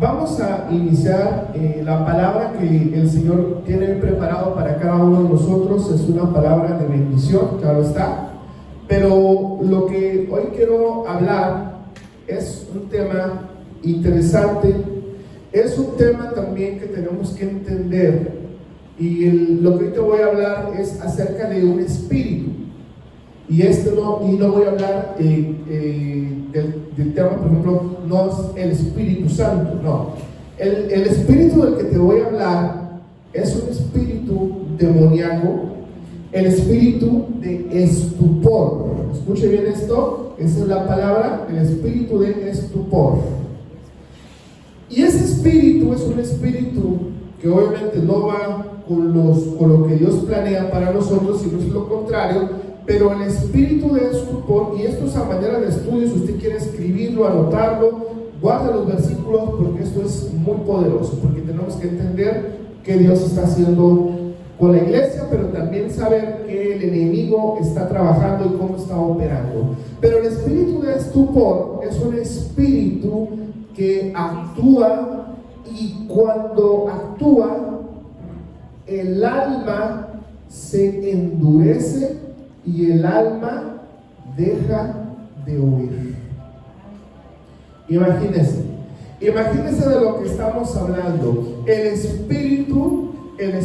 Vamos a iniciar la palabra que el Señor tiene preparado para cada uno de nosotros. Es una palabra de bendición, claro está. Pero lo que hoy quiero hablar es un tema interesante. Es un tema también que tenemos que entender. Y lo que hoy te voy a hablar es acerca de un espíritu. Y no voy a hablar del tema, por ejemplo, no es el Espíritu Santo, no. El espíritu del que te voy a hablar es un espíritu demoníaco, el espíritu de estupor. Escuche bien esto, esa es la palabra, el espíritu de estupor. Y ese espíritu es un espíritu que obviamente no va con lo que Dios planea para nosotros, sino es lo contrario. Pero el espíritu de estupor, y esto es a manera de estudio, si usted quiere escribirlo, anotarlo, guarde los versículos, porque esto es muy poderoso, porque tenemos que entender qué Dios está haciendo con la iglesia, pero también saber que el enemigo está trabajando y cómo está operando. Pero el espíritu de estupor es un espíritu que actúa, y cuando actúa, el alma se endurece y el alma deja de oír. Imagínense de lo que estamos hablando. El espíritu de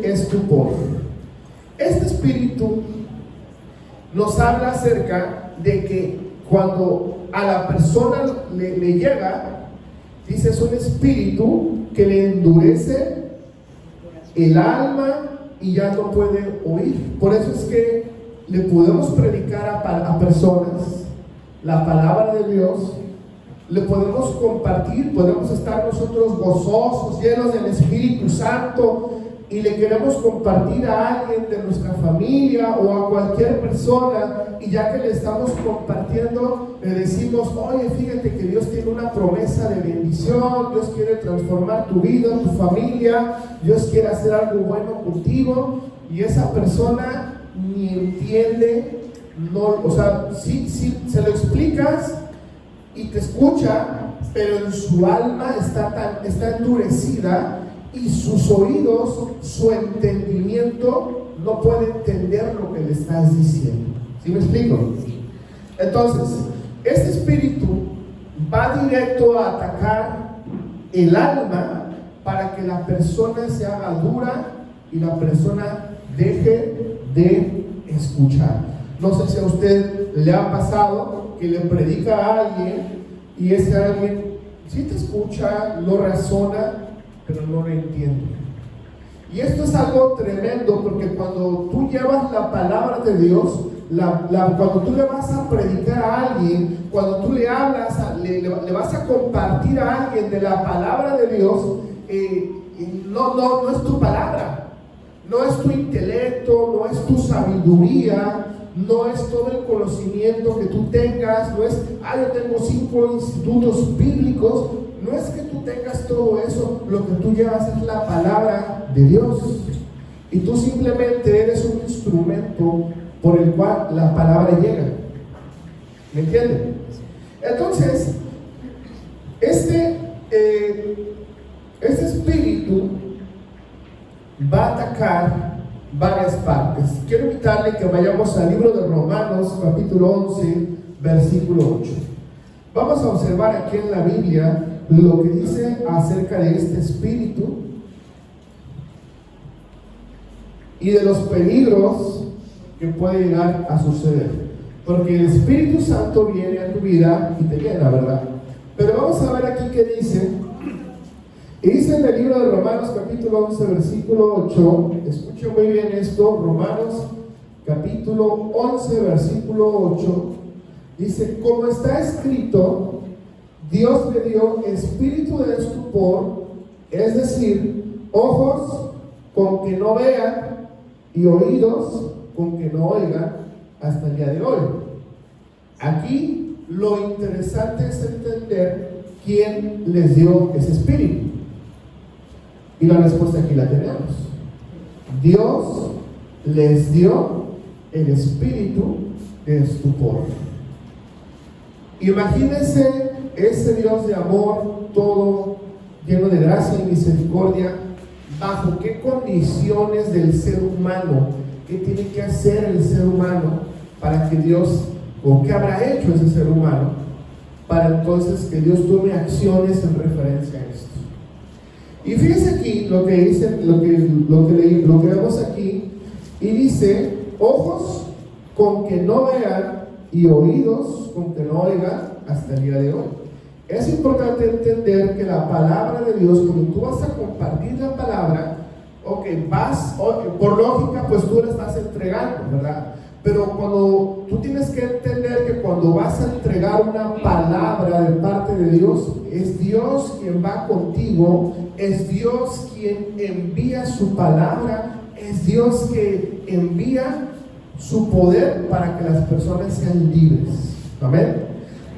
estupor. Este espíritu nos habla acerca de que cuando a la persona le llega, dice, es un espíritu que le endurece el alma y ya no puede oír. Por eso es que le podemos predicar a personas la palabra de Dios, le podemos compartir, podemos estar nosotros gozosos, llenos del Espíritu Santo, y le queremos compartir a alguien de nuestra familia o a cualquier persona, y ya que le estamos compartiendo, le decimos, oye, fíjate que Dios tiene una promesa de bendición, Dios quiere transformar tu vida, tu familia, Dios quiere hacer algo bueno contigo, y esa persona ni entiende, sí se lo explicas y te escucha, pero en su alma está endurecida, y sus oídos, su entendimiento no puede entender lo que le estás diciendo. ¿Sí me explico? Entonces, este espíritu va directo a atacar el alma para que la persona se haga dura y la persona deje de escuchar. No sé si a usted le ha pasado que le predica a alguien y ese alguien sí te escucha, lo razona, pero no lo entiende. Y esto es algo tremendo, porque cuando tú llevas la palabra de Dios, cuando tú le vas a predicar a alguien, cuando tú le hablas, le vas a compartir a alguien de la palabra de Dios, no es tu palabra, no es tu intelecto, no es tu sabiduría, no es todo el conocimiento que tú tengas, no es, yo tengo 5 institutos bíblicos. No es que tú tengas todo eso, lo que tú llevas es la palabra de Dios. Y tú simplemente eres un instrumento por el cual la palabra llega. ¿Me entienden? Entonces, este espíritu va a atacar varias partes. Quiero invitarle que vayamos al libro de Romanos, capítulo 11, versículo 8. Vamos a observar aquí en la Biblia lo que dice acerca de este espíritu y de los peligros que puede llegar a suceder, porque el Espíritu Santo viene a tu vida y te llena, ¿verdad? Pero vamos a ver aquí qué dice. Y dice en el libro de Romanos capítulo 11 versículo 8, escuchen muy bien esto, Romanos capítulo 11 versículo 8, dice, como está escrito, Dios le dio espíritu de estupor, es decir, ojos con que no vean y oídos con que no oigan hasta el día de hoy. Aquí lo interesante es entender quién les dio ese espíritu. Y la respuesta aquí la tenemos. Dios les dio el espíritu de estupor. Imagínense ese Dios de amor, todo lleno de gracia y misericordia, bajo qué condiciones del ser humano, qué tiene que hacer el ser humano para que Dios, o qué habrá hecho ese ser humano, para entonces que Dios tome acciones en referencia a esto. Y fíjense aquí lo que dice, lo que vemos aquí, y dice: ojos con que no vean y oídos con que no oigan hasta el día de hoy. Es importante entender que la palabra de Dios, cuando tú vas a compartir la palabra, por lógica, pues tú la estás entregando, ¿verdad? Pero cuando tú tienes que entender que cuando vas a entregar una palabra de parte de Dios, es Dios quien va contigo, es Dios quien envía su palabra, es Dios que envía su poder para que las personas sean libres. Amén.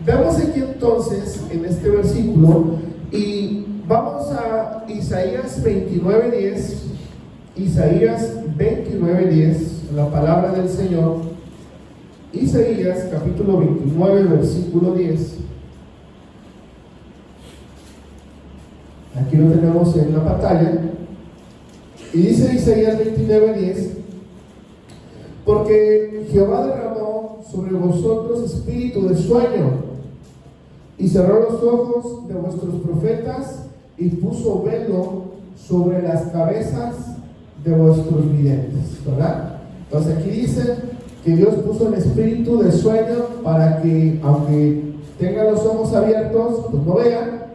Vemos aquí entonces en este versículo, y vamos a Isaías 29:10. Isaías 29:10, la palabra del Señor. Isaías capítulo 29, versículo 10. Aquí lo tenemos en la pantalla. Y dice Isaías 29:10: porque Jehová derramó sobre vosotros espíritu de sueño, y cerró los ojos de vuestros profetas, y puso velo sobre las cabezas de vuestros videntes, ¿verdad? Entonces aquí dice que Dios puso el espíritu de sueño para que, aunque tengan los ojos abiertos, pues no vean.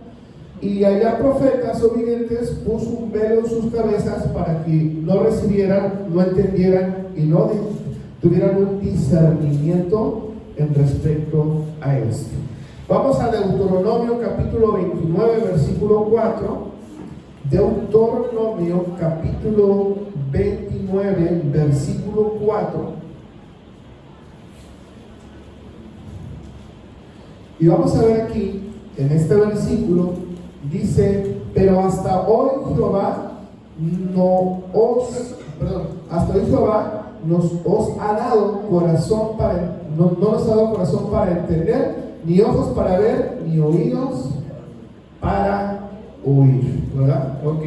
Y allá profetas o videntes puso un velo en sus cabezas para que no recibieran, no entendieran y no tuvieran un discernimiento en respecto a esto. Vamos a Deuteronomio capítulo 29, versículo 4. Deuteronomio capítulo 29, versículo 4. Y vamos a ver aquí, en este versículo, dice: pero hasta hoy Jehová os ha dado corazón para, no nos ha dado corazón para entender, ni ojos para ver, ni oídos para oír, ¿verdad? Ok.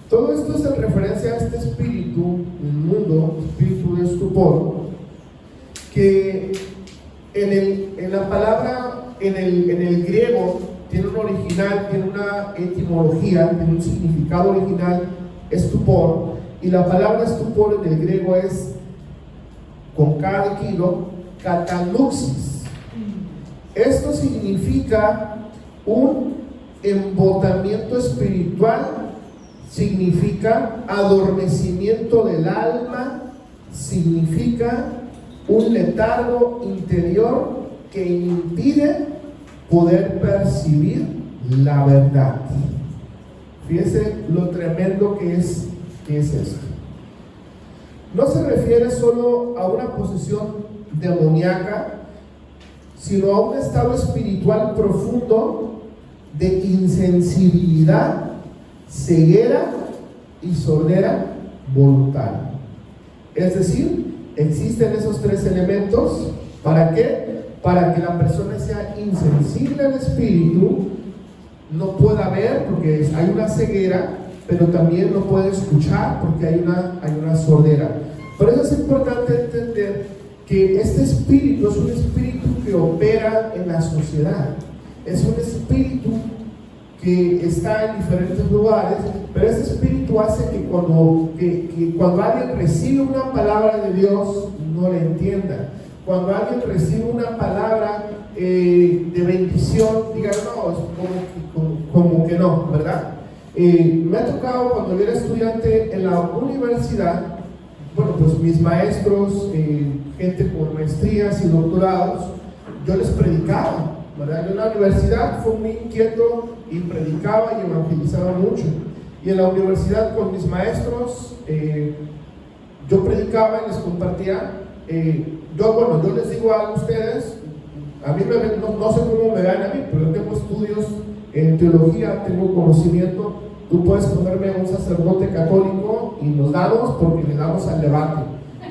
Todo esto es en referencia a este espíritu inmundo, espíritu de estupor, que en la palabra, en el griego, tiene un original, tiene una etimología, tiene un significado original, estupor, y la palabra estupor en el griego es, con cada kilo, cataluxis. Esto significa un embotamiento espiritual, significa adormecimiento del alma, significa un letargo interior que impide poder percibir la verdad. Fíjese lo tremendo que es esto. No se refiere solo a una posesión demoníaca, sino a un estado espiritual profundo de insensibilidad, ceguera y sordera voluntaria. Es decir, existen esos tres elementos. ¿Para qué? Para que la persona sea insensible al espíritu, no pueda ver porque hay una ceguera, pero también no puede escuchar porque hay una sordera. Por eso es importante entender que este espíritu es un espíritu que opera en la sociedad, es un espíritu que está en diferentes lugares, pero ese espíritu hace que cuando alguien recibe una palabra de Dios no la entienda. Cuando alguien recibe una palabra de bendición, diga: no, es como que no, ¿verdad? Me ha tocado cuando yo era estudiante en la universidad, bueno, pues mis maestros, gente con maestrías y doctorados, yo les predicaba, ¿verdad? Yo en la universidad fui muy inquieto y predicaba y evangelizaba mucho. Y en la universidad con mis maestros, yo predicaba y les compartía. Yo les digo a ustedes, a mí no sé cómo me dan a mí, pero yo tengo estudios en teología, tengo conocimiento. Tú puedes ponerme a un sacerdote católico y nos damos porque le damos al debate.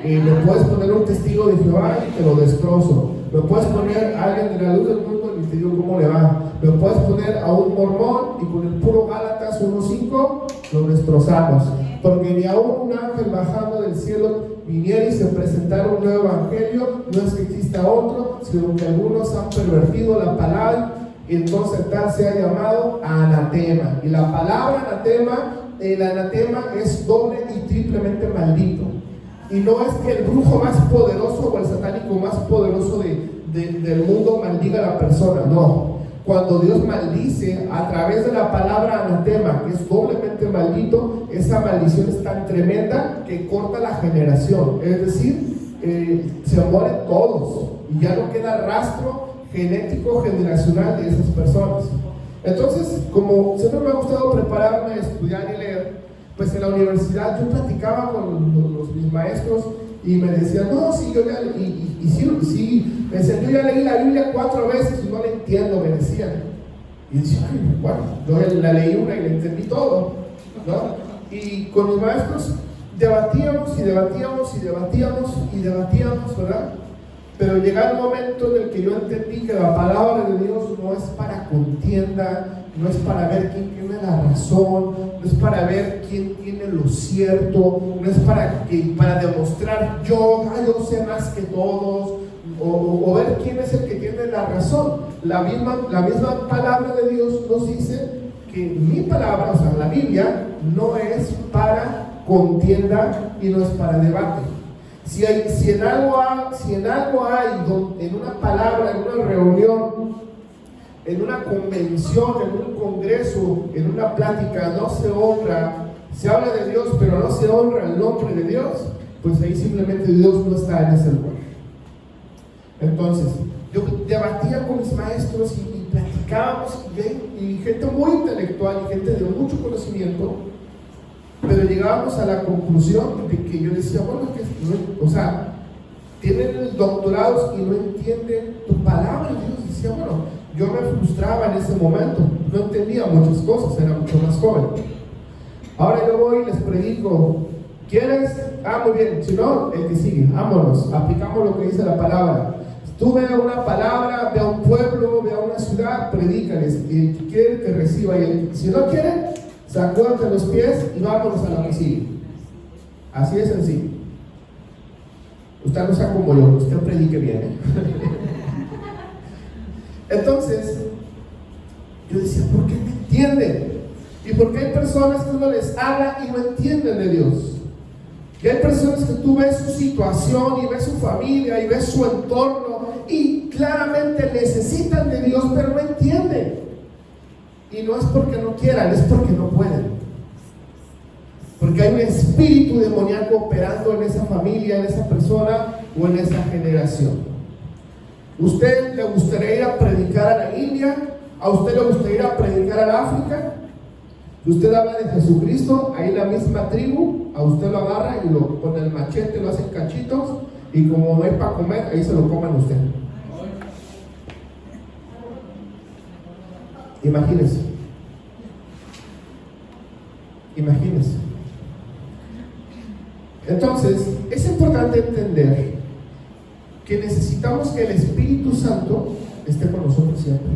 Me puedes poner un testigo de Jehová y te lo destrozo. Me puedes poner a alguien de la luz del mundo y te digo cómo le va. Me puedes poner a un mormón y con el puro Gálatas 1:5 lo destrozamos. Porque ni aún un ángel bajando del cielo viniera y se presentara un nuevo evangelio, no es que exista otro, sino que algunos han pervertido la palabra, y entonces tal se ha llamado anatema. Y la palabra anatema, el anatema es doble y triplemente maldito. Y no es que el brujo más poderoso o el satánico más poderoso del mundo maldiga a la persona, no. Cuando Dios maldice a través de la palabra anatema, que es doblemente maldito, esa maldición es tan tremenda que corta la generación. Es decir, se mueren todos y ya no queda rastro genético generacional de esas personas. Entonces, como siempre me ha gustado prepararme, estudiar y leer, pues en la universidad yo platicaba con mis maestros y me decían, no, sí, yo ya, sí, me decían, yo ya leí la Biblia 4 veces y no la entiendo, me decían. Y decía, ay, bueno, yo la leí una y la entendí todo, ¿no? Y con mis maestros debatíamos y debatíamos y debatíamos y debatíamos, ¿verdad? Pero llega el momento en el que yo entendí que la palabra de Dios no es para contienda, no es para ver quién tiene la razón, no es para ver quién tiene lo cierto, no es para demostrar yo sé más que todos, o ver quién es el que tiene la razón. La misma palabra de Dios nos dice que mi palabra, o sea, la Biblia, no es para contienda y no es para debate. Si en algo hay, en una palabra, en una reunión, en una convención, en un congreso, en una plática, no se honra, se habla de Dios, pero no se honra el nombre de Dios, pues ahí simplemente Dios no está en ese lugar. Entonces, yo debatía con mis maestros y platicábamos, y gente muy intelectual y gente de mucho conocimiento, pero llegábamos a la conclusión de que yo decía, bueno, o sea, tienen doctorados y no entienden tu palabra. Y yo decía, bueno, yo me frustraba en ese momento, no entendía muchas cosas, era mucho más joven. Ahora yo voy y les predico, ¿quieres? Muy bien, si no, el que sigue, vámonos, aplicamos lo que dice la palabra. Tú ve a una palabra, ve a un pueblo, ve a una ciudad, predícales, y el que quiere que reciba, y si no quiere, sacúdate los pies y vámonos a lo que sigue. Así de sencillo. Usted no sea como yo, usted predique bien, ¿eh? Entonces, yo decía, ¿por qué no entienden? ¿Y por qué hay personas que uno les habla y no entienden de Dios? Y hay personas que tú ves su situación y ves su familia y ves su entorno y claramente necesitan de Dios, pero no entienden. Y no es porque no quieran, es porque no pueden. Porque hay un espíritu demoníaco operando en esa familia, en esa persona o en esa generación. ¿Usted le gustaría ir a predicar a la India? ¿A usted le gustaría ir a predicar al África? Si usted habla de Jesucristo, ahí la misma tribu, a usted lo agarra y con el machete lo hacen cachitos, y como no hay para comer, ahí se lo coman usted. Imagínese. Entonces, es importante entender que necesitamos que el Espíritu Santo esté con nosotros siempre.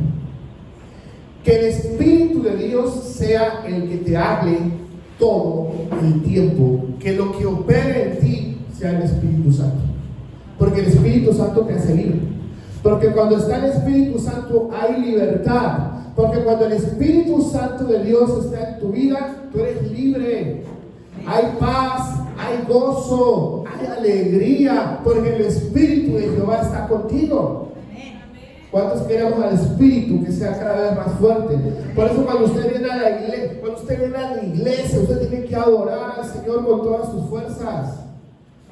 Que el Espíritu de Dios sea el que te hable todo el tiempo. Que lo que opere en ti sea el Espíritu Santo. Porque el Espíritu Santo te hace libre. Porque cuando está el Espíritu Santo hay libertad. Porque cuando el Espíritu Santo de Dios está en tu vida, tú eres libre. Hay paz, hay gozo, hay alegría, porque el Espíritu de Jehová está contigo. ¿Cuántos queremos al Espíritu que sea cada vez más fuerte? Por eso cuando usted viene a la iglesia, usted tiene que adorar al Señor con todas sus fuerzas.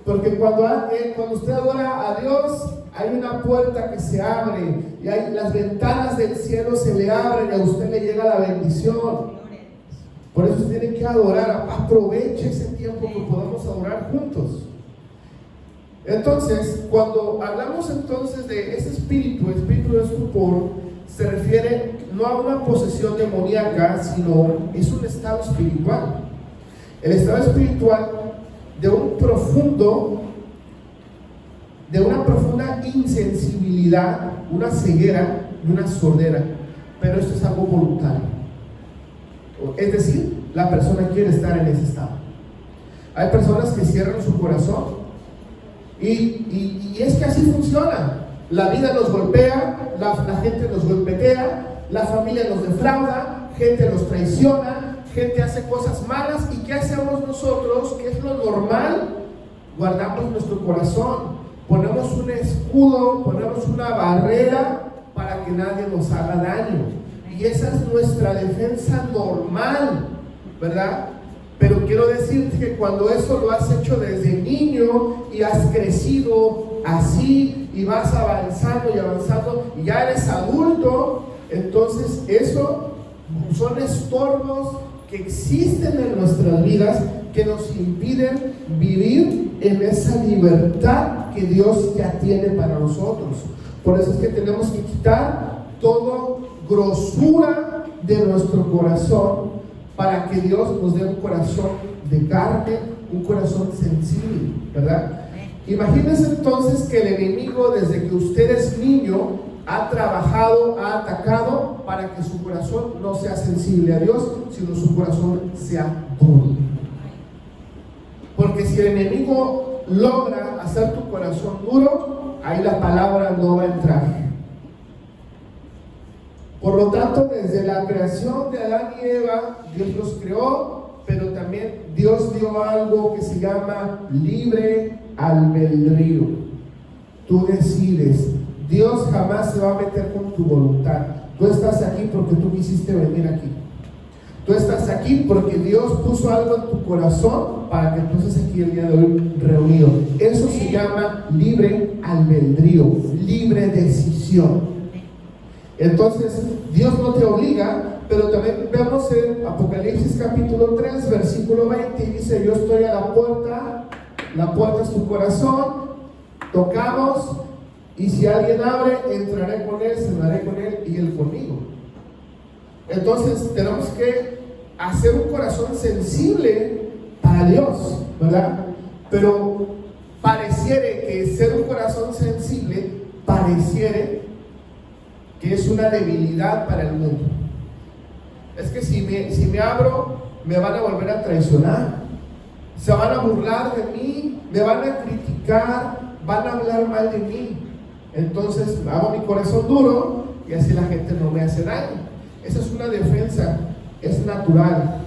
Porque cuando usted adora a Dios, hay una puerta que se abre y las ventanas del cielo se le abren y a usted le llega la bendición. Por eso usted tiene que adorar. Aproveche ese tiempo que podamos adorar juntos. Entonces, cuando hablamos entonces de ese espíritu de estupor, se refiere no a una posesión demoníaca, sino es un estado espiritual. El estado espiritual de una profunda insensibilidad, una ceguera y una sordera, pero esto es algo voluntario. Es decir, la persona quiere estar en ese estado. Hay personas que cierran su corazón y es que así funciona. La vida nos golpea, la gente nos golpetea, la familia nos defrauda, gente nos traiciona, gente hace cosas malas. ¿Y qué hacemos nosotros? ¿Qué es lo normal? Guardamos nuestro corazón, ponemos un escudo, ponemos una barrera para que nadie nos haga daño. Y esa es nuestra defensa normal, ¿verdad? Pero quiero decirte que cuando eso lo has hecho desde niño y has crecido así y vas avanzando y avanzando y ya eres adulto, entonces eso son estorbos que existen en nuestras vidas que nos impiden vivir en esa libertad que Dios ya tiene para nosotros. Por eso es que tenemos que quitar toda grosura de nuestro corazón para que Dios nos dé un corazón de carne, un corazón sensible, ¿verdad? Imagínense entonces que el enemigo, desde que usted es niño, ha trabajado, ha atacado para que su corazón no sea sensible a Dios, sino su corazón sea duro. Porque si el enemigo logra hacer tu corazón duro, ahí la palabra no va a entrar. Por lo tanto, desde la creación de Adán y Eva, Dios los creó, pero también Dios dio algo que se llama libre albedrío. Tú decides. Dios jamás se va a meter con tu voluntad. Tú estás aquí porque tú quisiste venir aquí. Tú estás aquí porque Dios puso algo en tu corazón para que tú estés aquí el día de hoy reunido. Eso se llama libre albedrío, libre decisión. Entonces, Dios no te obliga, pero también vemos en Apocalipsis capítulo 3, versículo 20, y dice: yo estoy a la puerta es tu corazón, tocamos, y si alguien abre, entraré con él, cenaré con él y él conmigo. Entonces, tenemos que hacer un corazón sensible para Dios, ¿verdad? Pero pareciere que ser un corazón sensible, pareciere que es una debilidad para el mundo. Es que si me abro, me van a volver a traicionar, se van a burlar de mí, me van a criticar, van a hablar mal de mí. Entonces hago mi corazón duro y así la gente no me hace daño. Esa es una defensa, es natural.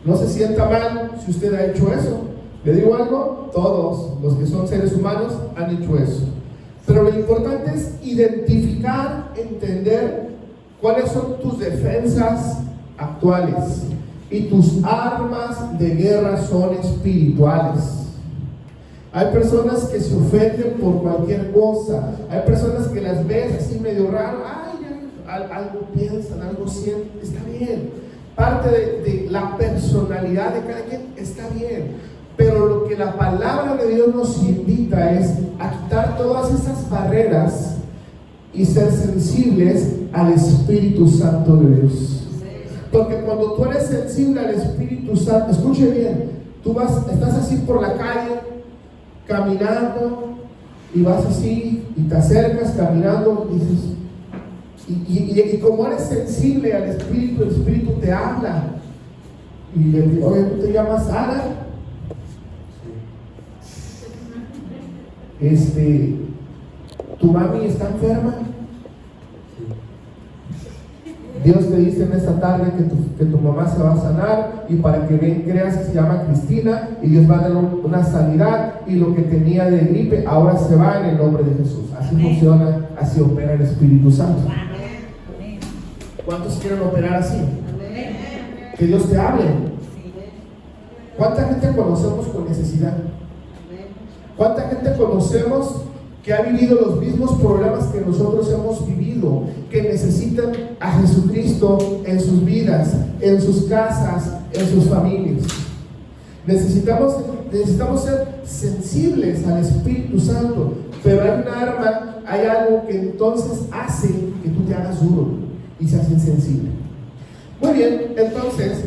No se sienta mal si usted ha hecho eso. ¿Le digo algo? Todos los que son seres humanos han hecho eso. Pero lo importante es identificar, entender cuáles son tus defensas actuales. Y tus armas de guerra son espirituales. Hay personas que se ofenden por cualquier cosa. Hay personas que las ves así medio raro. Algo piensan, algo sienten. Está bien. Parte de la personalidad de cada quien está bien. Pero lo que la palabra de Dios nos invita es a quitar todas esas barreras y ser sensibles al Espíritu Santo de Dios. Porque cuando tú eres sensible al Espíritu Santo, escuche bien, estás así por la calle, caminando, y vas así, y te acercas caminando, y dices, y como eres sensible al Espíritu, el Espíritu te habla, y le dice: oye, ¿tú te llamas Ana? ¿Tu mami está enferma? Dios te dice en esta tarde que tu mamá se va a sanar, y para que creas que se llama Cristina, y Dios va a dar una sanidad, y lo que tenía de gripe ahora se va en el nombre de Jesús. Así funciona, así opera el Espíritu Santo. ¿Cuántos quieren operar así? Que Dios te hable. ¿Cuánta gente conocemos con necesidad? ¿Cuánta gente conocemos que ha vivido los mismos problemas que nosotros hemos vivido, que necesitan a Jesucristo en sus vidas, en sus casas, en sus familias? Necesitamos ser sensibles al Espíritu Santo, pero hay un arma, hay algo que entonces hace que tú te hagas duro y seas insensible. Muy bien, entonces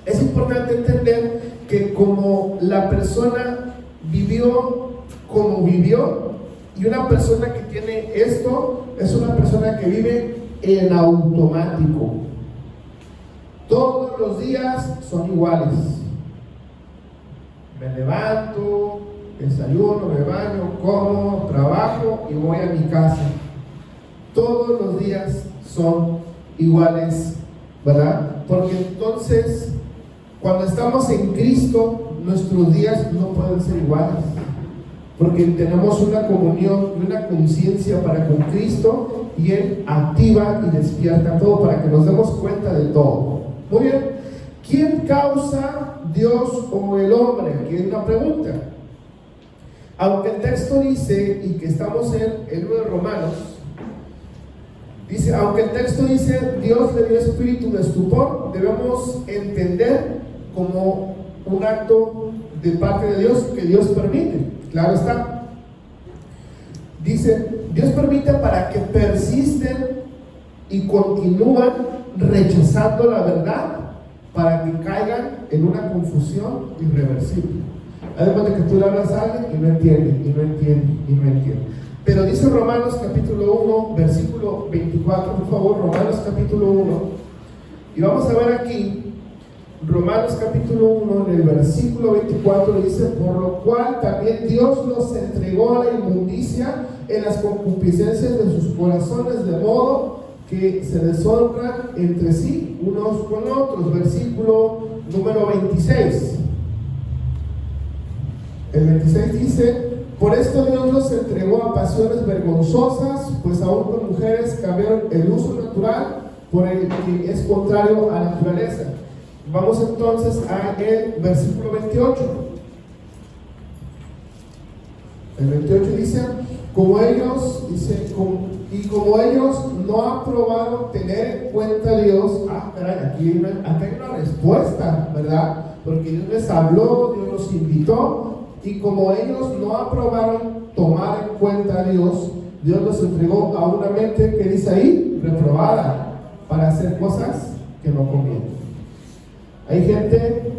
es importante entender que como la persona vivió como vivió, y una persona que tiene esto es una persona que vive en automático. Todos los días son iguales. Me levanto, desayuno, me baño, como, trabajo y voy a mi casa. Todos los días son iguales, ¿verdad? Porque entonces, cuando estamos en Cristo, nuestros días no pueden ser iguales. Porque tenemos una comunión y una conciencia para con Cristo, y Él activa y despierta todo para que nos demos cuenta de todo. Muy bien. ¿Quién causa, Dios o el hombre? Aquí hay una pregunta. Aunque el texto dice, y que estamos en el libro de Romanos, dice, aunque el texto dice Dios le dio espíritu de estupor, debemos entender como un acto de parte de Dios que Dios permite. Claro está. Dice, Dios permite para que persisten y continúan rechazando la verdad, para que caigan en una confusión irreversible. Además de que tú le hablas a alguien y no entiende, y no entiende, y no entiende. Pero dice Romanos capítulo 1, versículo 24, por favor, Romanos capítulo 1. Y vamos a ver aquí, Romanos capítulo 1, en el versículo 24, dice, por lo cual también Dios los entregó a la inmundicia en las concupiscencias de sus corazones, de modo que se deshonran entre sí unos con otros. Versículo número 26. El 26 dice, por esto Dios los entregó a pasiones vergonzosas, pues aún con mujeres cambiaron el uso natural por el que es contrario a la naturaleza. Vamos entonces a el versículo 28. El 28 dice, como ellos no aprobaron tener en cuenta a Dios, caray, aquí hay una respuesta, ¿verdad? Porque Dios les habló, Dios los invitó, y como ellos no aprobaron tomar en cuenta a Dios, Dios los entregó a una mente que dice ahí, reprobada, para hacer cosas que no convienen. Hay gente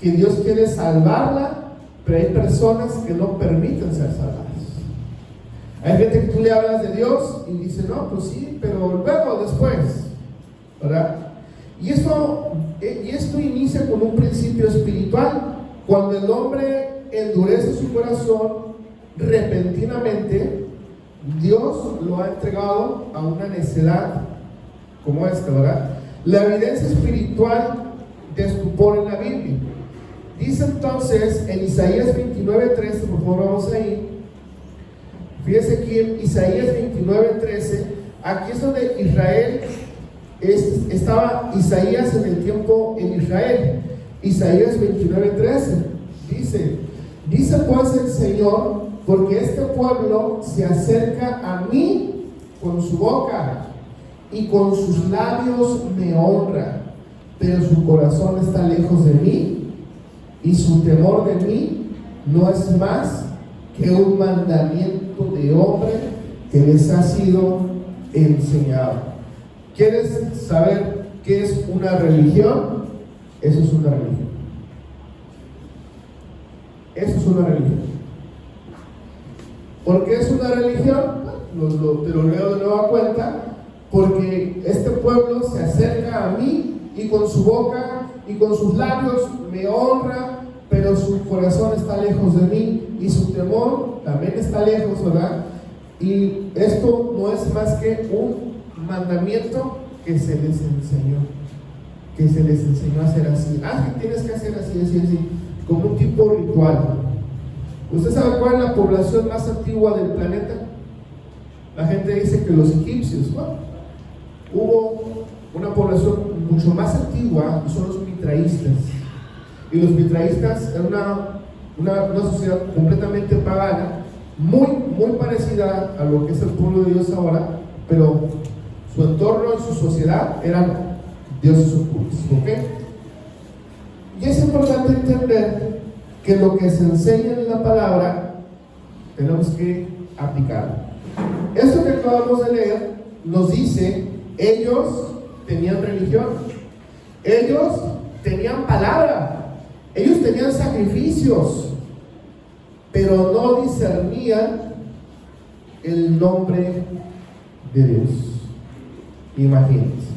que Dios quiere salvarla, pero hay personas que no permiten ser salvadas. Hay gente que tú le hablas de Dios y dice, no, pues sí, pero luego, después, ¿verdad? Y esto inicia con un principio espiritual. Cuando el hombre endurece su corazón repentinamente, Dios lo ha entregado a una necedad como esta, ¿verdad? La evidencia espiritual de estupor en la Biblia. Dice entonces en Isaías 29:13, por favor vamos ahí. Fíjese aquí en Isaías 29:13, aquí es donde Israel, estaba Isaías en el tiempo en Israel. Isaías 29:13 dice pues el Señor, porque este pueblo se acerca a mí con su boca y con sus labios me honra, pero su corazón está lejos de mí y su temor de mí no es más que un mandamiento de hombre que les ha sido enseñado. ¿Quieres saber qué es una religión? Eso es una religión. Eso es una religión. ¿Por qué es una religión? Te lo leo de nueva cuenta. Porque este pueblo se acerca a mí y con su boca y con sus labios me honra, pero su corazón está lejos de mí y su temor también está lejos, ¿verdad? Y esto no es más que un mandamiento que se les enseñó a hacer así. Que tienes que hacer así, como un tipo ritual. ¿Usted sabe cuál es la población más antigua del planeta? La gente dice que los egipcios. Bueno, hubo una población mucho más antigua, son los mitraístas. Y los mitraístas eran una sociedad completamente pagana, muy parecida a lo que es el pueblo de Dios ahora, pero su entorno y su sociedad eran dioses ocultos, ¿ok? Y es importante entender que lo que se enseña en la palabra tenemos que aplicarlo. Esto que acabamos de leer nos dice, ellos tenían religión, ellos tenían palabra, ellos tenían sacrificios, pero no discernían el nombre de Dios. Imagínense.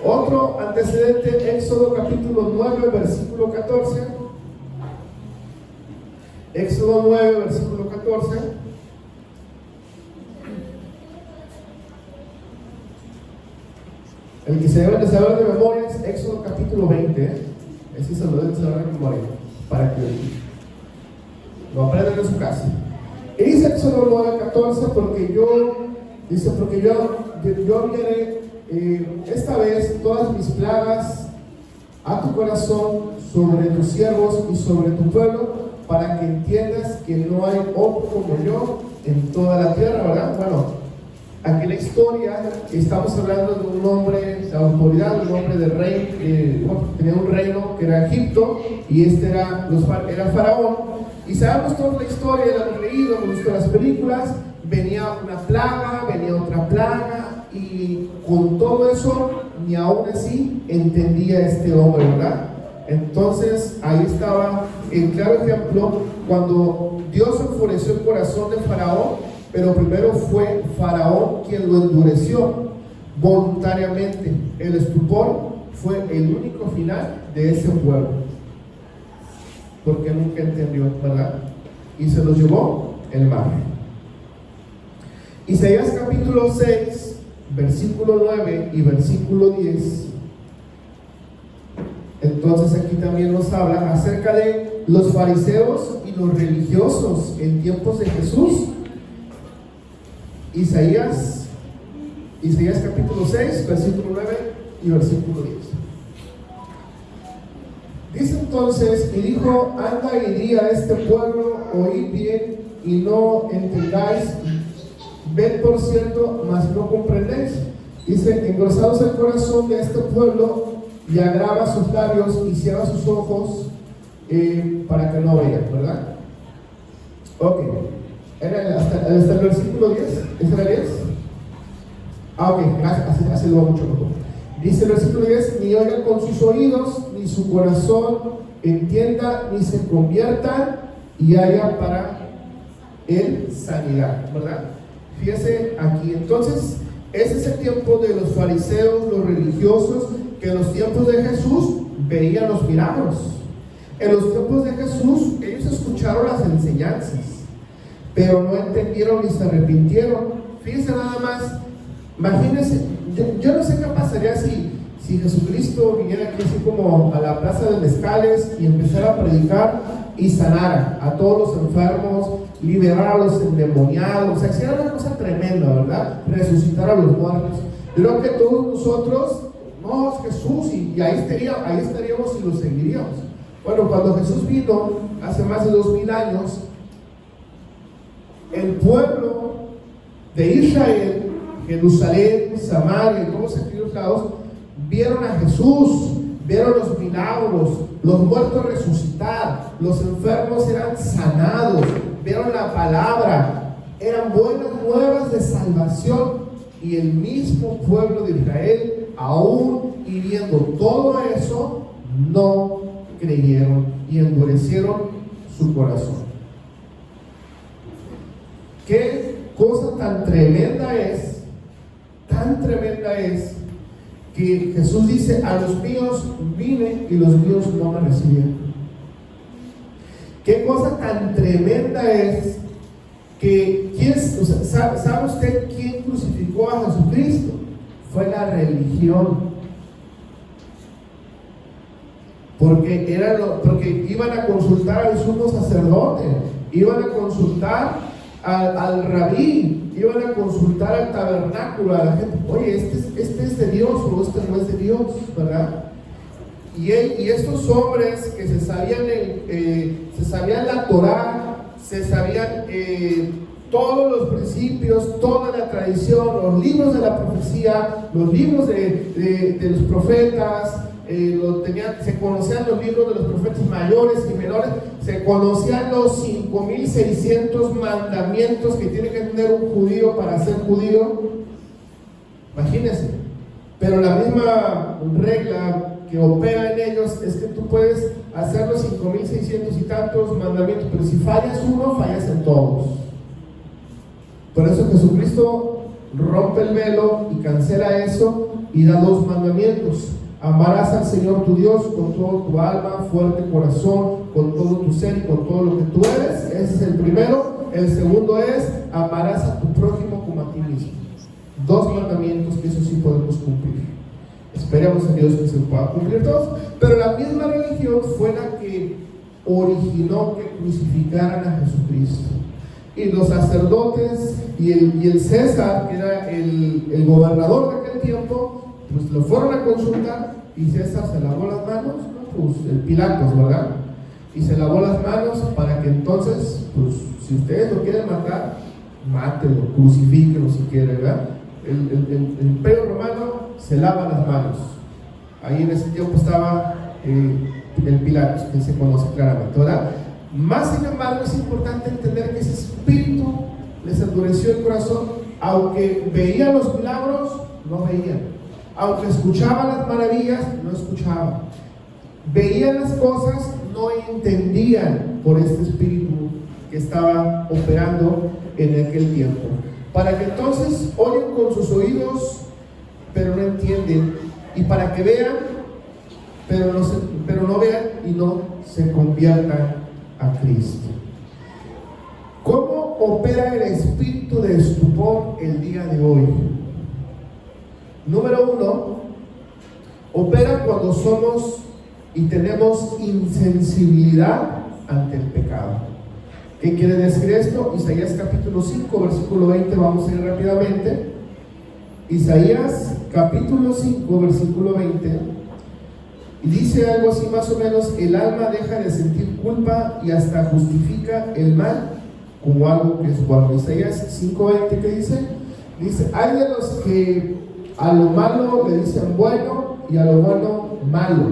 Otro antecedente, Éxodo capítulo 9, versículo 14. Éxodo 9, versículo 14. El que se debe de saber de memoria es Éxodo capítulo 20. Ese se lo deben saber de memoria, para que lo aprendan en su casa. Y dice Éxodo 9, 14, porque yo enviaré esta vez todas mis plagas a tu corazón, sobre tus siervos y sobre tu pueblo, para que entiendas que no hay otro como yo en toda la tierra, ¿verdad? Bueno, aquí en la historia estamos hablando de un hombre de autoridad, un hombre de rey, tenía un reino que era Egipto, y era Faraón. Y sabemos toda la historia, la hemos leído, hemos visto las películas. Venía una plaga, venía otra plaga, y con todo eso, ni aún así entendía este hombre, ¿verdad? Entonces, ahí estaba el claro ejemplo cuando Dios enfureció el corazón de Faraón, pero primero fue Faraón quien lo endureció voluntariamente. El estupor fue el único final de ese pueblo, porque nunca entendió, ¿verdad? Y se los llevó el mar. Isaías capítulo 6, versículo 9 y versículo 10. Entonces aquí también nos habla acerca de los fariseos y los religiosos en tiempos de Jesús. Isaías capítulo 6, versículo 9 y versículo 10. Dice entonces, y dijo: anda y di a este pueblo, oíd bien y no entendáis, ved por cierto, mas no comprendéis. Dice: engrosados el corazón de este pueblo, y agrava sus labios y cierra sus ojos, para que no vean, ¿verdad? Ok, ¿era hasta el versículo 10? ¿Ese era 10? Ok, gracias, así lo va mucho mejor. Dice el versículo 10: ni oigan con sus oídos, ni su corazón entienda, ni se conviertan, y haya para él sanidad, ¿verdad? Fíjese aquí, entonces, ese es el tiempo de los fariseos, los religiosos, que en los tiempos de Jesús veían los milagros. En los tiempos de Jesús, ellos escucharon las enseñanzas, pero no entendieron ni se arrepintieron. Fíjense nada más, imagínense, yo no sé qué pasaría si Jesucristo viniera aquí así como a la plaza de Mezcales y empezara a predicar y sanara a todos los enfermos, liberar a los endemoniados. O sea, si era una cosa tremenda, ¿verdad? Resucitar a los muertos. Yo creo que todos nosotros, no, es Jesús, y ahí estaríamos y lo seguiríamos. Bueno, cuando Jesús vino hace más de 2000 años, el pueblo de Israel, Jerusalén, Samaria y todos aquellos lados, vieron a Jesús, vieron los milagros, los muertos resucitar, los enfermos eran sanados, vieron la palabra, eran buenas nuevas de salvación. Y el mismo pueblo de Israel, aún y viendo todo eso, no creyeron y endurecieron su corazón. Qué cosa tan tremenda es que Jesús dice: a los míos vine y los míos no me recibieron. Qué cosa tan tremenda es que ¿sabe usted quién crucificó a Jesucristo? Fue la religión. Porque iban a consultar al sumo sacerdote, iban a consultar al rabí, iban a consultar al tabernáculo, a la gente. Oye, este es de Dios o este no es de Dios, ¿verdad? Y estos hombres que se sabían la Torá, se sabían todos los principios, toda la tradición, los libros de la profecía, los libros de los profetas, se conocían los libros de los profetas mayores y menores, se conocían los 5600 mandamientos que tiene que tener un judío para ser judío. Imagínense. Pero la misma regla que opera en ellos es que tú puedes hacer los 5600 y tantos mandamientos, pero si fallas uno, fallas en todos. Por eso Jesucristo rompe el velo y cancela eso y da dos mandamientos. Amarás al Señor tu Dios con todo tu alma, fuerte corazón, con todo tu ser y con todo lo que tú eres. Ese es el primero. El segundo es, amarás a tu prójimo como a ti mismo. Dos mandamientos que eso sí podemos cumplir. Esperemos a Dios que se pueda cumplir todos. Pero la misma religión fue la que originó que crucificaran a Jesucristo. Y los sacerdotes y el César, que era el gobernador de aquel tiempo, pues lo fueron a consultar y César se lavó las manos, ¿no? Pues el Pilatos, ¿verdad? Y se lavó las manos para que entonces, pues si ustedes lo quieren matar, mátenlo, crucifíquenlo si quieren, ¿verdad? El Imperio Romano se lava las manos. Ahí en ese tiempo estaba el Pilatos, que se conoce claramente, ¿verdad? Más sin embargo es importante entender que ese espíritu les endureció el corazón. Aunque veían los milagros, no veían. Aunque escuchaban las maravillas, no escuchaban. Veían las cosas, no entendían por este espíritu que estaba operando en aquel tiempo. Para que entonces oyen con sus oídos, pero no entienden. Y para que vean, pero no vean y no se conviertan a Cristo. ¿Cómo opera el espíritu de estupor el día de hoy? Número uno, opera cuando somos y tenemos insensibilidad ante el pecado. ¿Qué quiere decir esto? Isaías capítulo 5, versículo 20, vamos a ir rápidamente. Isaías capítulo 5, versículo 20, y dice algo así más o menos: el alma deja de sentir culpa y hasta justifica el mal como algo que es bueno. Isaías 5:20, ¿qué dice? Dice: hay de los que a lo malo le dicen bueno y a lo bueno malo,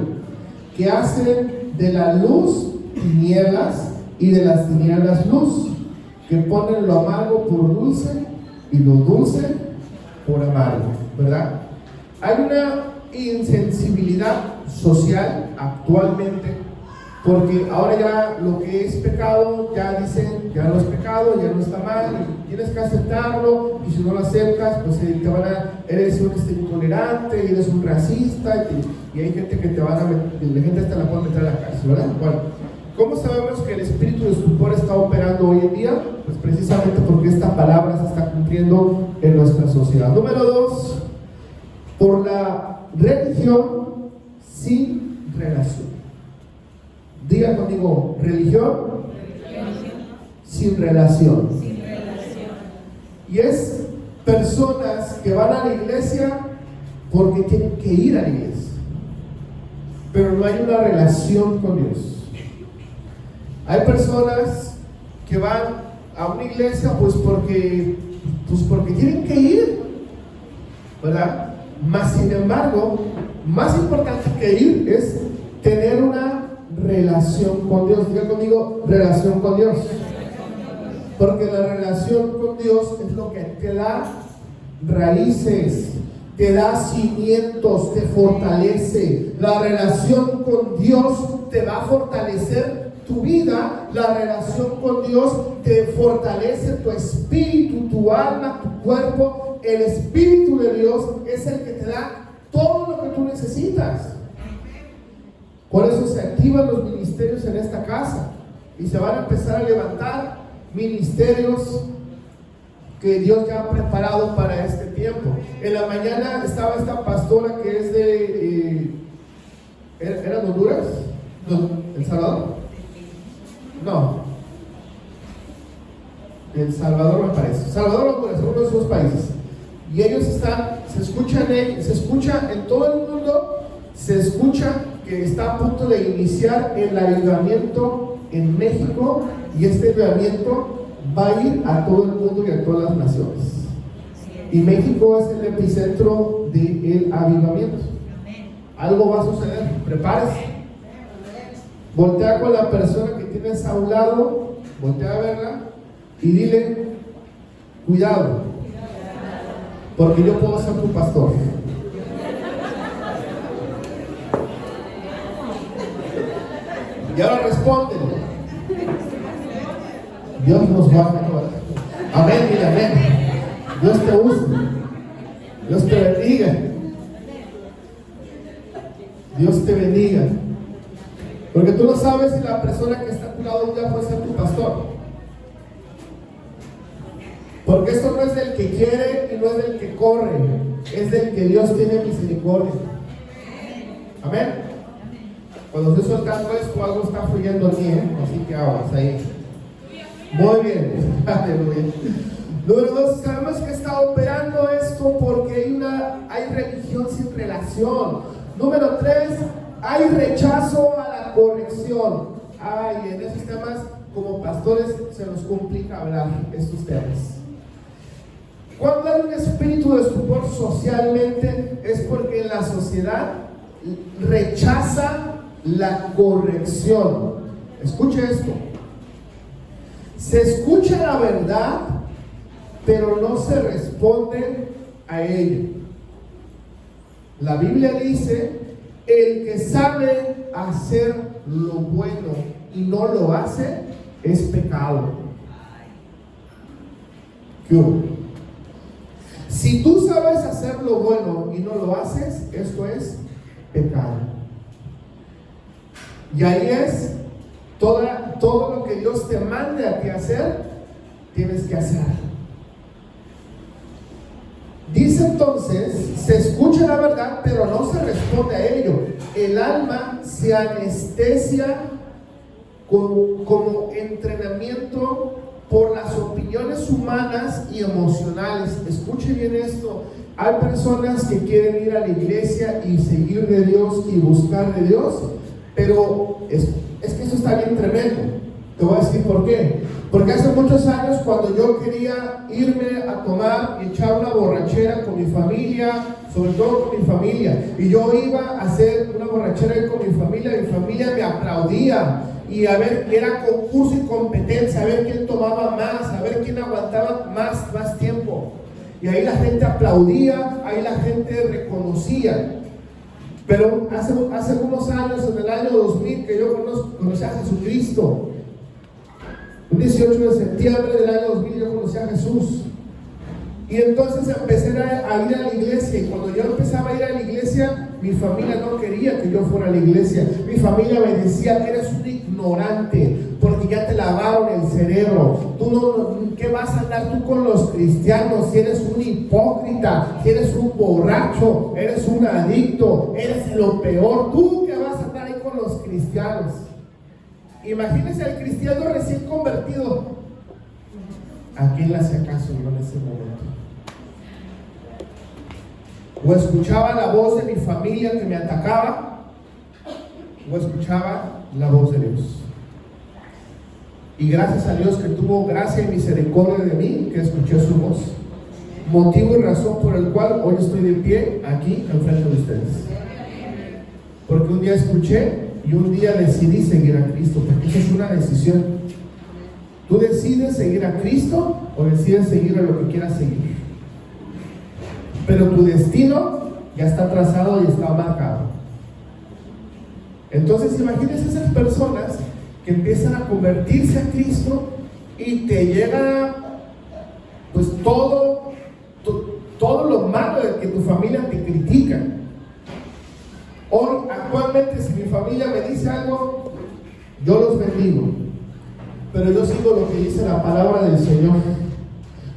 que hacen de la luz tinieblas y de las tinieblas luz, que ponen lo amargo por dulce y lo dulce por amargo, ¿verdad? Hay una insensibilidad social actualmente, porque ahora ya lo que es pecado, ya dicen, ya no es pecado, ya no está mal, y tienes que aceptarlo, y si no lo aceptas, pues te van a, eres un intolerante, eres un racista, y hay gente que te van a meter, la gente hasta la puede meter a la cárcel, ¿verdad? Bueno, ¿cómo sabemos que el espíritu de estupor está operando hoy en día? Pues precisamente porque esta palabra se está cumpliendo en nuestra sociedad. Número 2, por la religión sin relación. Diga conmigo, religión sin relación. Y es personas que van a la iglesia porque tienen que ir a la iglesia, pero no hay una relación con Dios. Hay personas que van a una iglesia pues porque tienen que ir, ¿verdad? Más sin embargo, más importante que ir es tener una relación con Dios. Diga conmigo, relación con Dios. Porque la relación con Dios es lo que te da raíces, te da cimientos, te fortalece. La relación con Dios te va a fortalecer tu vida. La relación con Dios te fortalece tu espíritu, tu alma, tu cuerpo. El Espíritu de Dios es el que te da todo lo que tú necesitas. Por eso se activan los ministerios en esta casa y se van a empezar a levantar ministerios que Dios ya ha preparado para este tiempo. En la mañana estaba esta pastora que es de ¿era Honduras? No, ¿El Salvador? No, El Salvador me parece. Salvador, Honduras, uno de esos países. Y ellos se escucha en todo el mundo, se escucha que está a punto de iniciar el avivamiento en México, y este avivamiento va a ir a todo el mundo y a todas las naciones. Y México es el epicentro del avivamiento. Algo va a suceder, prepárese. Voltea con la persona que tienes a un lado, voltea a verla y dile: cuidado, porque yo puedo ser tu pastor. Y ahora responde. Dios nos va a ayudar. Amén y amén. Dios te use. Dios te bendiga. Dios te bendiga. Porque tú no sabes si la persona que está a tu lado un día puede ser tu pastor. Porque esto no es del que quiere y no es del que corre, es del que Dios tiene misericordia. Amén. Cuando estoy soltando esto, algo está fluyendo aquí, así que aguas ahí. Muy bien. Aleluya. Número 2, sabemos que está operando esto porque hay religión sin relación. Número 3, hay rechazo a la corrección. Ay, en esos temas, como pastores, se nos complica hablar estos temas. Cuando hay un espíritu de estupor socialmente, es porque la sociedad rechaza la corrección. Escuche esto. Se escucha la verdad, pero no se responde a ella. La Biblia dice: el que sabe hacer lo bueno y no lo hace, es pecado. ¿Qué hubo? Si tú sabes hacer lo bueno y no lo haces, esto es pecado. Y ahí es todo lo que Dios te mande a ti hacer, tienes que hacer. Dice entonces, se escucha la verdad, pero no se responde a ello. El alma se anestesia como entrenamiento por las opiniones humanas y emocionales. Escuche bien esto. Hay personas que quieren ir a la iglesia y seguir de Dios y buscar de Dios, pero es que eso está bien tremendo. Te voy a decir por qué. Porque hace muchos años, cuando yo quería irme a tomar y echar una borrachera con mi familia, sobre todo con mi familia, y yo iba a hacer una borrachera con mi familia me aplaudía. Y a ver, era concurso y competencia, a ver quién tomaba más, a ver quién aguantaba más tiempo. Y ahí la gente aplaudía, ahí la gente reconocía. Pero hace unos años, en el año 2000, que yo conocí a Jesucristo. Un 18 de septiembre del año 2000 yo conocí a Jesús. Y entonces empecé a ir a la iglesia. Y cuando yo empezaba a ir a la iglesia, mi familia no quería que yo fuera a la iglesia. Mi familia me decía que eres un ignorante, porque ya te lavaron el cerebro. ¿Qué vas a andar tú con los cristianos? Si eres un hipócrita, si eres un borracho, eres un adicto, eres lo peor. ¿Tú qué vas a andar ahí con los cristianos? Imagínense al cristiano recién convertido. ¿A quién le hacía caso yo en ese momento? O escuchaba la voz de mi familia que me atacaba, o escuchaba la voz de Dios. Y gracias a Dios que tuvo gracia y misericordia de mí, que escuché su voz. Motivo y razón por el cual hoy estoy de pie aquí enfrente de ustedes. Porque un día escuché y un día decidí seguir a Cristo, porque eso es una decisión. Tú decides seguir a Cristo o decides seguir a lo que quieras seguir. Pero tu destino ya está trazado y está marcado. Entonces imagínense esas personas que empiezan a convertirse a Cristo y te llega pues todo lo malo de que tu familia te critica. Hoy, actualmente, si mi familia me dice algo, yo los bendigo, pero yo sigo lo que dice la palabra del Señor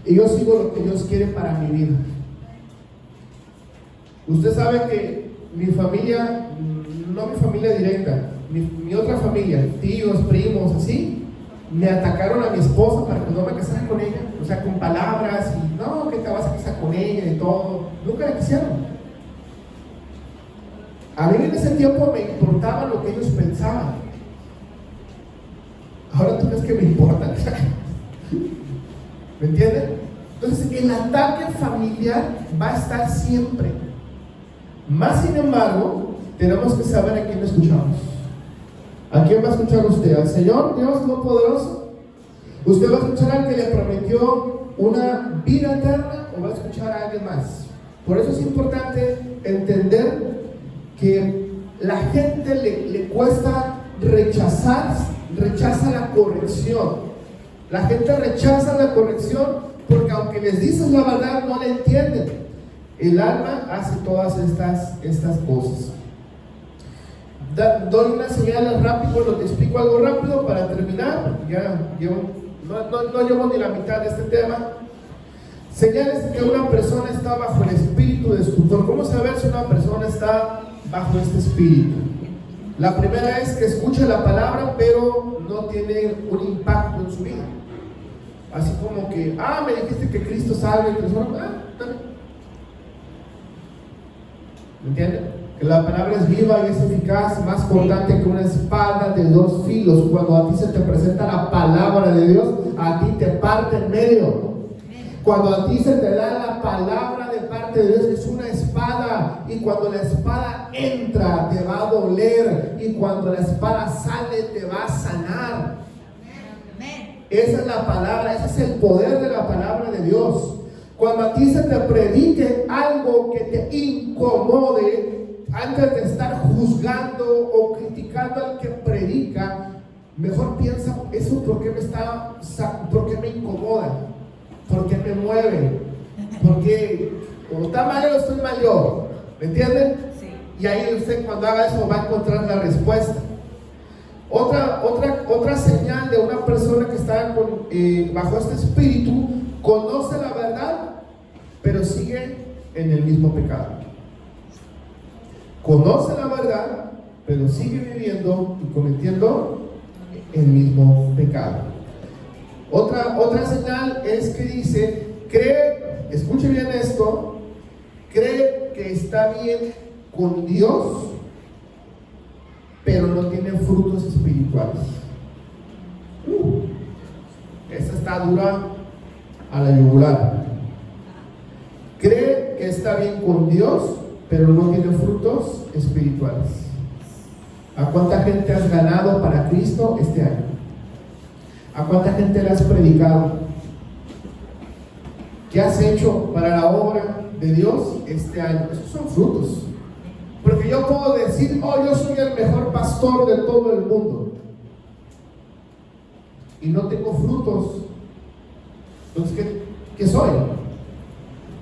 y yo sigo lo que Dios quiere para mi vida. Usted sabe que mi familia, no mi familia directa, mi otra familia, tíos, primos, así, me atacaron a mi esposa para que no me casara con ella, o sea, con palabras y no, que te vas a casar con ella y todo. Nunca la quisieron. A mí en ese tiempo me importaba lo que ellos pensaban. Ahora tú crees que me importa. ¿Me entienden? Entonces el ataque familiar va a estar siempre. Más sin embargo, tenemos que saber a quién escuchamos. ¿A quién va a escuchar usted? ¿Al Señor Dios Todopoderoso? ¿Usted va a escuchar al que le prometió una vida eterna o va a escuchar a alguien más? Por eso es importante entender que la gente le cuesta rechaza la corrección. La gente rechaza la corrección porque aunque les dices la verdad, no la entienden. El alma hace todas estas cosas. Doy una señal rápido, bueno, te explico algo rápido para terminar, porque ya no llevo ni la mitad de este tema. Señales de que una persona está bajo el espíritu de estupor. ¿Cómo saber si una persona está bajo este espíritu? La primera es que escucha la palabra, pero no tiene un impacto en su vida. Así como que, me dijiste que Cristo salve, y que ¿me entienden? Que la palabra es viva y es eficaz, más cortante que una espada de dos filos. Cuando a ti se te presenta la palabra de Dios, a ti te parte en medio. Cuando a ti se te da la palabra de parte de Dios, es una espada, y cuando la espada entra te va a doler, y cuando la espada sale te va a sanar. Esa es la palabra, ese es el poder de la palabra de Dios. Cuando a ti se te predique algo que te incomode, antes de estar juzgando o criticando al que predica, mejor piensa, eso por qué me incomoda, por qué me mueve, porque o está mal o estoy mal yo, ¿me entienden? Sí. Y ahí usted, cuando haga eso, va a encontrar la respuesta. Otra señal de una persona que está bajo este espíritu: conoce la verdad, pero sigue en el mismo pecado. Conoce la verdad, pero sigue viviendo y cometiendo el mismo pecado. Otra señal es que dice, escuche bien esto, cree que está bien con Dios, pero no tiene frutos espirituales. Esta está dura a la yugular. Cree que está bien con Dios, pero no tiene frutos espirituales. ¿A cuánta gente has ganado para Cristo este año? ¿A cuánta gente le has predicado? ¿Qué has hecho para la obra de Dios este año? Esos son frutos. Porque yo puedo decir, yo soy el mejor pastor de todo el mundo, y no tengo frutos. Entonces, ¿qué soy?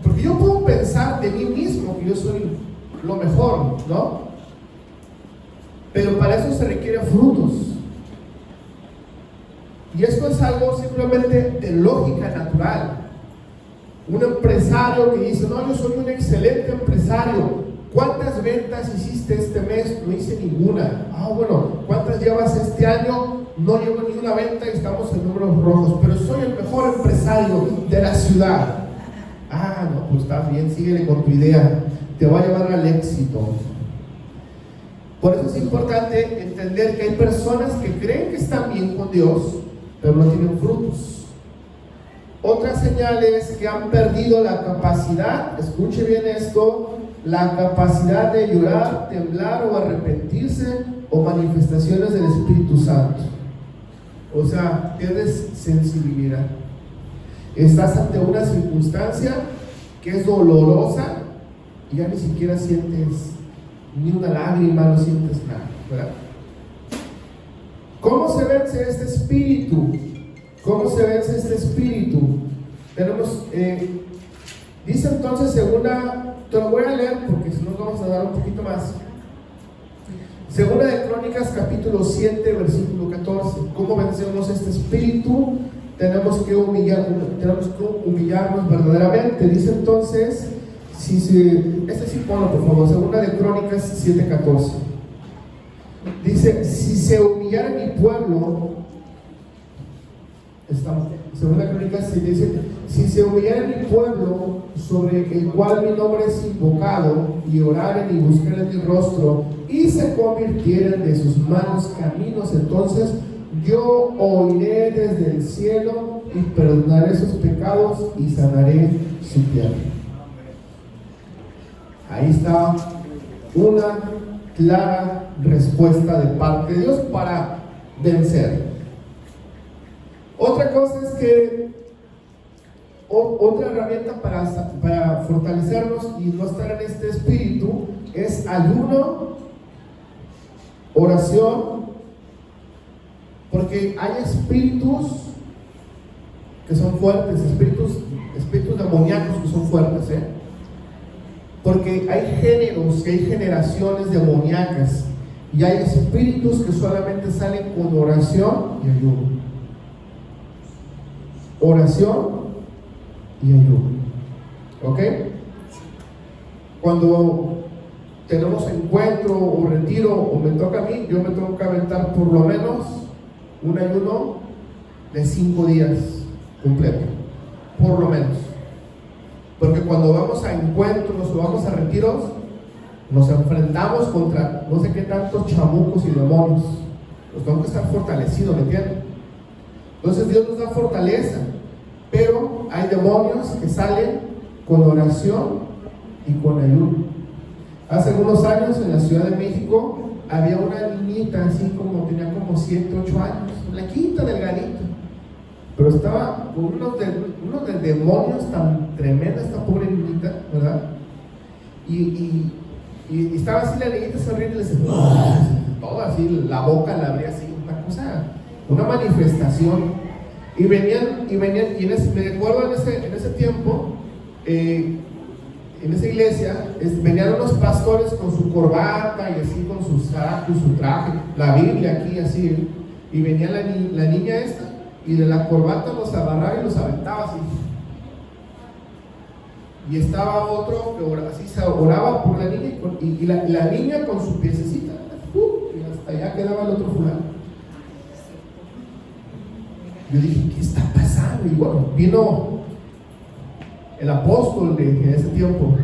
Porque yo puedo pensar de mí mismo que yo soy lo mejor, ¿no? Pero para eso se requieren frutos. Y esto es algo simplemente de lógica natural. Un empresario que dice, yo soy un excelente empresario. ¿Cuántas ventas hiciste este mes? No hice ninguna. Bueno, ¿cuántas llevas este año? No llevo ni una venta y estamos en números rojos, pero soy el mejor empresario de la ciudad. No, pues está bien, síguele con tu idea, te va a llevar al éxito. Por eso es importante entender que hay personas que creen que están bien con Dios, pero no tienen frutos. Otra señal es que han perdido la capacidad, escuche bien esto, la capacidad de llorar, temblar o arrepentirse, o manifestaciones del Espíritu Santo. O sea, tienes sensibilidad. Estás ante una circunstancia que es dolorosa y ya ni siquiera sientes ni una lágrima, no sientes nada, ¿verdad? ¿Cómo se vence este espíritu? ¿Cómo se vence este espíritu? Tenemos, dice entonces te lo voy a leer porque si no vamos a dar un poquito más. Segunda de Crónicas, capítulo 7, versículo 14. ¿Cómo vencemos este espíritu? Tenemos que humillarnos verdaderamente. Dice entonces, ponlo por favor, Segunda de Crónicas 7, 14. Dice, si se humillara mi pueblo, Segunda de Crónicas dice, si se humillara mi pueblo, sobre el cual mi nombre es invocado, y oraren y buscaren mi rostro, y se convirtieren de sus malos caminos, entonces yo oiré desde el cielo y perdonaré sus pecados y sanaré su tierra. Ahí está una clara respuesta de parte de Dios para vencer. Otra cosa es que otra herramienta para fortalecernos y no estar en este espíritu es ayuno, oración, porque hay espíritus que son fuertes, espíritus demoníacos que son fuertes, porque hay géneros, hay generaciones demoníacas y hay espíritus que solamente salen con oración y ayuno. Oración y ayuno. ¿Ok? Cuando tenemos encuentro o retiro o me toca a mí, yo me tengo que aventar por lo menos un ayuno de 5 días completo, por lo menos, porque cuando vamos a encuentros o vamos a retiros nos enfrentamos contra no sé qué tantos chamucos y demonios. Nos tenemos que estar fortalecidos, ¿me entienden? Entonces Dios nos da fortaleza, pero hay demonios que salen con oración y con ayuno. Hace algunos años en la Ciudad de México había una niñita así como, tenía como 7, 8 años, flaquita, delgadita, pero estaba con unos de demonios tan tremendos, esta pobre niñita, ¿verdad? Y estaba así la niñita sonriendo y le decía, todo así, la boca la abría así, una cosa, una manifestación. Y venían, y me recuerdo en ese tiempo, en esa iglesia, venían unos pastores con su corbata y así con sus sacos, su traje, la Biblia aquí así, y venía la niña esta, y de la corbata los agarraba y los aventaba así. Y estaba otro que así se oraba por la niña, y la niña con su piececita, y hasta allá quedaba el otro fulano. Yo dije, ¿qué está pasando? Y bueno, vino el apóstol de ese tiempo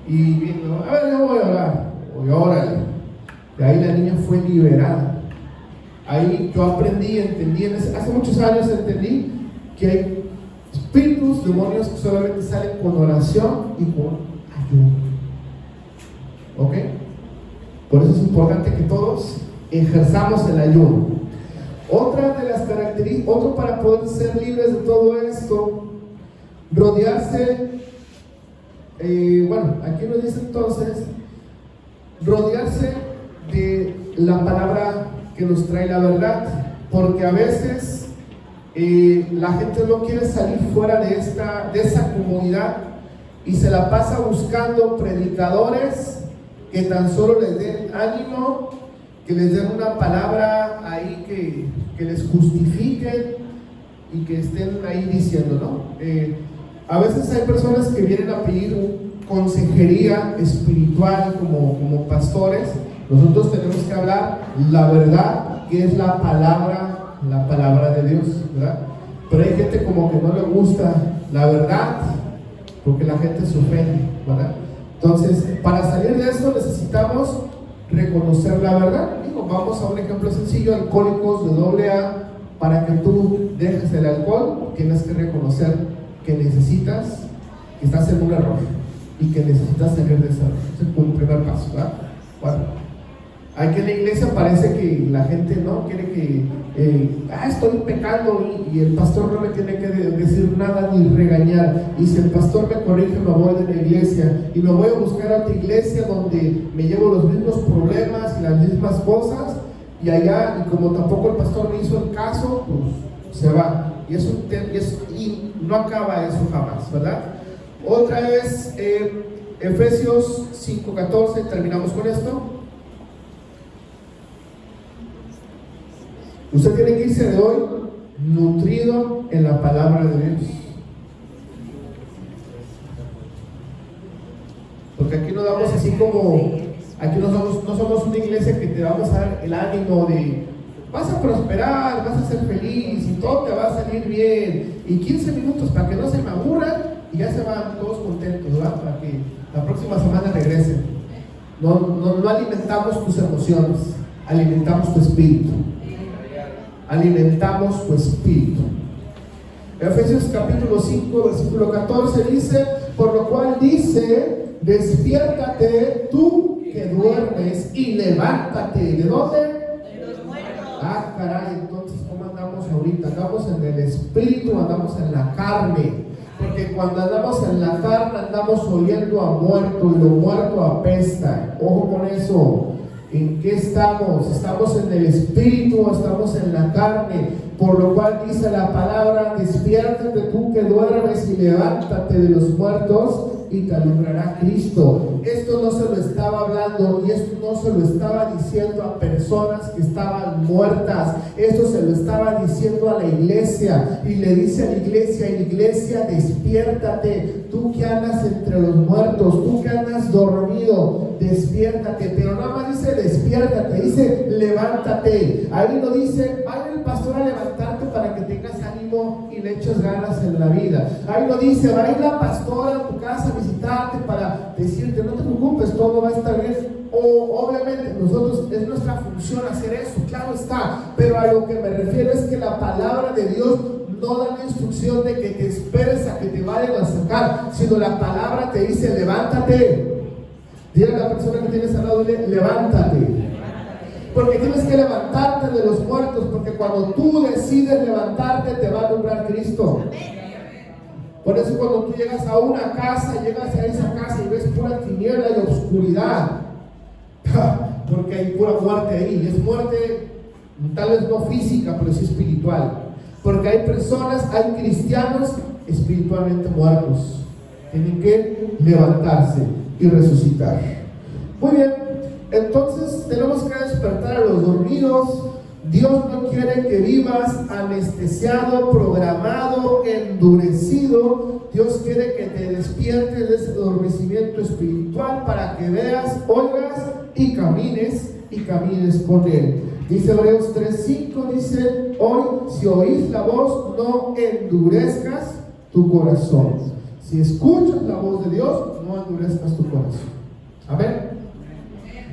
y vino, a ver, yo voy a orar. Oye, órale. De ahí la niña fue liberada. Ahí yo aprendí, entendí, hace muchos años entendí que hay espíritus, demonios que solamente salen con oración y con ayuno. ¿Ok? Por eso es importante que todos ejerzamos el ayuno. Otra de las características, otro para poder ser libres de todo esto, rodearse, bueno, aquí nos dice entonces, rodearse de la palabra que nos trae la verdad, porque a veces la gente no quiere salir fuera de esa comunidad y se la pasa buscando predicadores que tan solo les den ánimo, que les den una palabra ahí que les justifique y que estén ahí diciendo, ¿no? A veces hay personas que vienen a pedir consejería espiritual como pastores. Nosotros tenemos que hablar la verdad, que es la palabra de Dios, ¿verdad? Pero hay gente como que no le gusta la verdad porque la gente se ofende, ¿verdad? Entonces, para salir de esto necesitamos reconocer la verdad. Vamos a un ejemplo sencillo: alcohólicos de AA. Para que tú dejes el alcohol, tienes que reconocer que necesitas, que estás en un error y que necesitas salir de ese error. Ese es un primer paso, ¿verdad? Bueno, aquí en la iglesia parece que la gente no quiere que estoy pecando y el pastor no me tiene que decir nada ni regañar, y si el pastor me corrige me voy de la iglesia y me voy a buscar a otra iglesia donde me llevo los mismos problemas y las mismas cosas, y allá, y como tampoco el pastor me hizo el caso, pues se va, y no acaba eso jamás, ¿verdad? Otra es Efesios 5:14, terminamos con esto. Usted tiene que irse de hoy nutrido en la palabra de Dios, porque aquí nos damos así como, aquí no somos una iglesia que te vamos a dar el ánimo de vas a prosperar, vas a ser feliz y todo te va a salir bien, y 15 minutos para que no se me aburran y ya se van todos contentos, ¿verdad? Para que la próxima semana regresen. No alimentamos tus emociones, alimentamos tu espíritu. Alimentamos tu espíritu. Efesios capítulo 5 versículo 14 dice: por lo cual dice, despiértate tú que duermes y levántate. ¿De dónde? De los muertos. Ah, caray, entonces ¿cómo andamos ahorita? Andamos en el espíritu, andamos en la carne. Porque cuando andamos en la carne andamos oliendo a muerto, y lo muerto apesta. Ojo con eso. ¿En qué estamos? ¿Estamos en el espíritu o estamos en la carne? Por lo cual dice la palabra: despiértate tú que duermes y levántate de los muertos y te alumbrará Cristo. Esto no se lo estaba hablando y esto no se lo estaba diciendo a personas que estaban muertas. Esto se lo estaba diciendo a la iglesia, y le dice a la iglesia, despiértate, tú que andas entre los muertos, tú que andas dormido, despiértate. Pero nada más dice despiértate, dice levántate. Ahí no dice vaya el pastor a levantarte para que tengas ánimo y le eches ganas en la vida. Ahí no dice va a ir la pastora a tu casa a visitarte para decirte no te preocupes, todo va a estar bien. O obviamente nosotros es nuestra función hacer eso, claro está, pero a lo que me refiero es que la palabra de Dios no da la instrucción de que te esperes a que te vayan a sacar, sino la palabra te dice levántate. Dile a la persona que tienes al lado, dile levántate, porque tienes que levantarte de los muertos, porque cuando tú decides levantarte te va a alumbrar Cristo. Por eso cuando tú llegas a una casa, llegas a esa casa y ves pura tiniebla y oscuridad, porque hay pura muerte ahí. Es muerte tal vez no física, pero sí espiritual, porque hay personas, hay cristianos espiritualmente muertos. Tienen que levantarse y resucitar. Muy bien, entonces tenemos que despertar a los dormidos. Dios no quiere que vivas anestesiado, programado, endurecido. Dios quiere que te despiertes de ese adormecimiento espiritual para que veas, oigas y camines con Él. Dice Hebreos 3:5, dice: hoy, si oís la voz, no endurezcas tu corazón. Si escuchas la voz de Dios, no endurezcas tu corazón. Amén.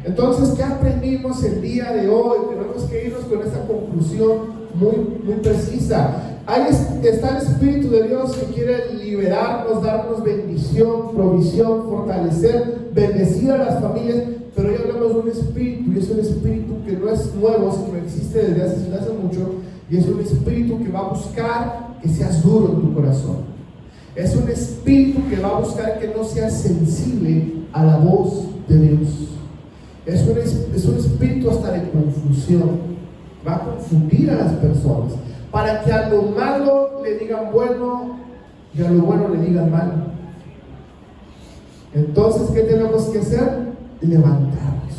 Entonces, ¿qué aprendimos el día de hoy? Tenemos que irnos con esta conclusión muy precisa. Ahí está el Espíritu de Dios que quiere liberarnos, darnos bendición, provisión, fortalecer, bendecir a las familias. Pero hoy hablamos de un espíritu, y es un espíritu que no es nuevo, sino existe desde hace mucho, y es un espíritu que va a buscar que seas duro en tu corazón. Es un espíritu que va a buscar que no seas sensible a la voz de Dios. Es un espíritu hasta de confusión. Va a confundir a las personas para que a lo malo le digan bueno y a lo bueno le digan malo. Entonces, ¿qué tenemos que hacer? Levantarnos,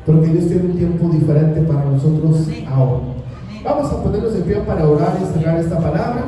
porque Dios tiene un tiempo diferente para nosotros ahora. Vamos a ponernos de pie para orar y cerrar esta palabra.